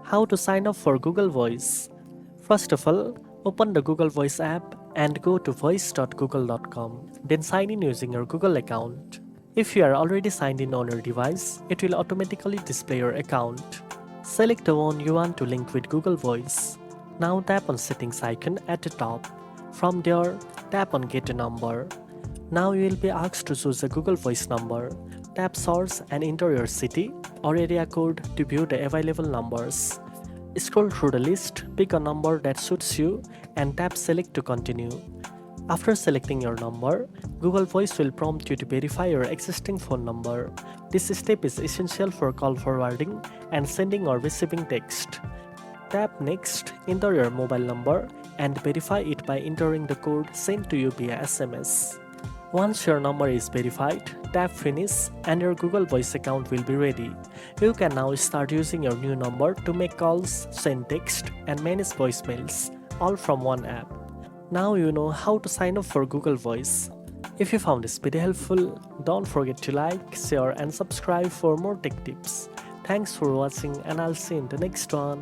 How to sign up for Google Voice. First of all, open the Google Voice app and go to voice.google.com. Then sign in using your Google account. If you are already signed in on your device, it will automatically display your account. Select the one you want to link with Google Voice. Now tap on Settings icon at the top. From there, tap on Get a Number. Now you will be asked to choose a Google Voice number. Tap Source and enter your city or area code to view the available numbers. Scroll through the list, pick a number that suits you, and tap Select to continue. After selecting your number, Google Voice will prompt you to verify your existing phone number. This step is essential for call forwarding and sending or receiving text. Tap Next, enter your mobile number, and verify it by entering the code sent to you via SMS. Once your number is verified, tap Finish and your Google Voice account will be ready. You can now start using your new number to make calls, send text, and manage voicemails, all from one app. Now you know how to sign up for Google Voice. If you found this video helpful, don't forget to like, share, and subscribe for more tech tips. Thanks for watching, and I'll see you in the next one.